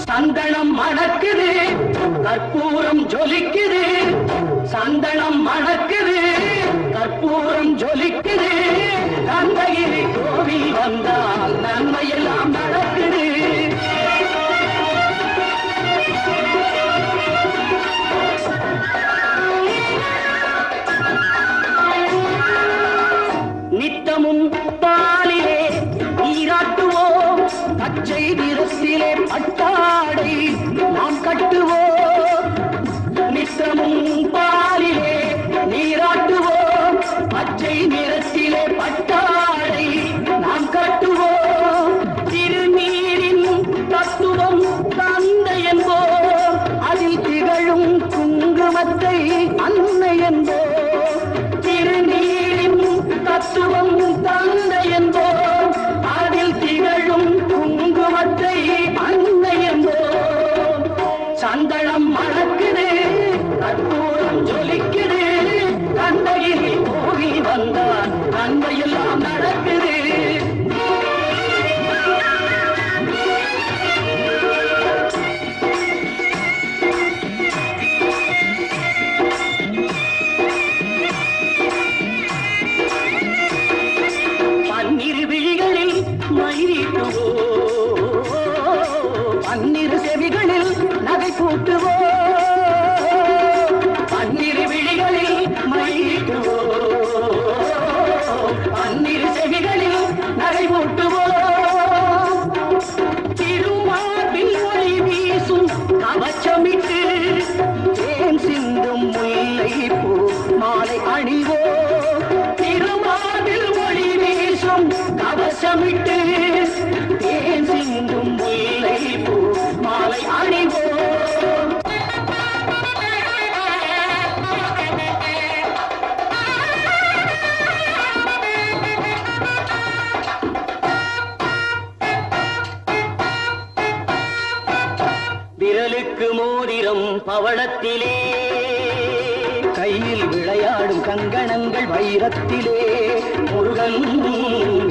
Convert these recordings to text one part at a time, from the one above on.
சந்தனம் மணக்குது, கற்பூரம் ஜொலிக்குது. சந்தனம் மணக்குது, கற்பூரம் ஜொலிக்குது. கந்தகிரி கோவில் வந்தால் நன்மையெல்லாம் நடக்குது. நித்தமும் பாலிலே நீராட்டுவோம், பச்சை நிறத்திலே பட்டாடை நாம் கட்டுவோம். நித்தமும் பாலிலே நீராட்டுவோம், பச்சை நிறத்திலே பட்டாடை நாம் கட்டுவோம். திருநீரின் தத்துவம் தந்தை என்போம், அதில் திகழும் குங்குமத்தை அன்னை என்போம். திருநீரின் தத்துவம் தந்தை என்போம், அதில் திகழும் குங்குமத்தை அன்னை என்போம். சந்தனம் மணக்குது, கற்பூரம் ஜொலிக்குது. கந்தகிரி கோவில் வந்தால் நன்மையெல்லாம் நடக்குது. பன்னிரு விழிகளில் மயிலிட்டுவோம், பன்னிரு செவிகளில் நகை கூட்டுவோம். பன்னிரு விழிகளில் மயிலிட்டுவோம், பன்னிரு செவிகளில் நகை கூட்டுவோம். திருமார்பில் ஒளி வீசும் கவச்சமிட்டு தேன் சிந்தும் முல்லை பூ மாலை அணிவோம். திருமார்பில் ஒளி வீசும் கவசமிட்டு தேன் சிந்தும் முல்லை பூ மாலை அணிவோம். விரலுக்கு மோதிரம் பவளத்திலே, கையில் விளையாடும் கங்கணங்கள் வைரத்திலே. முருகன்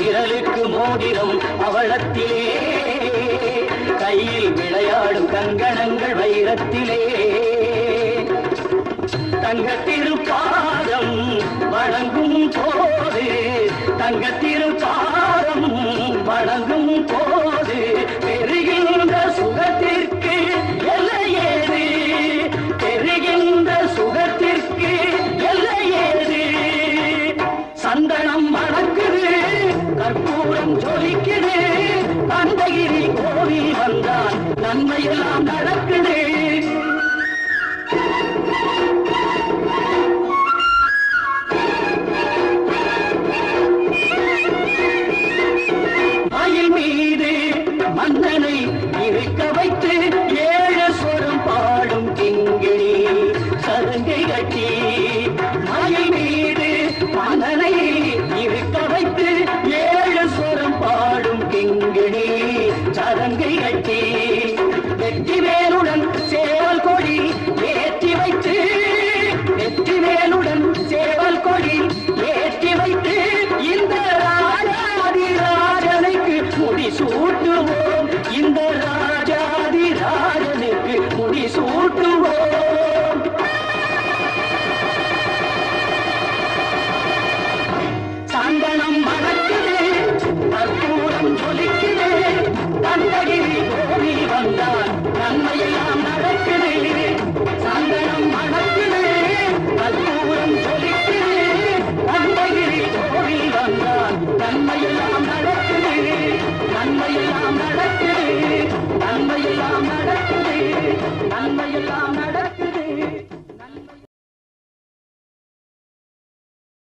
விரலுக்கு மோதிரம் பவளத்திலே, கையில் விளையாடும் கங்கணங்கள் வைரத்திலே. தங்கத்திருப்பாதம் வணங்கும் போது, தங்கத்திருப்பாதம் வணங்கும் போது பெறுகின்ற சுகத்திற்கு எல்லையேது, பெறுகின்ற சுகத்திற்கு எல்லையேது. சந்தனம் மணக்குது, கற்பூரம் ஜொலிக்குது. கந்தகிரி கோவில் வந்தால் நன்மையெல்லாம் நடக்குது. மயில் மீது மன்னனை இருக்க வைத்து ஏழு சொரம் பாடும் கிங்கிணி சதங்கை கட்டி. மயில் மீது மன்னனை இருக்க வைத்து ஏழு சொரம் பாடும் கிங்கிணி சதங்கை கட்டி. வெற்றிவே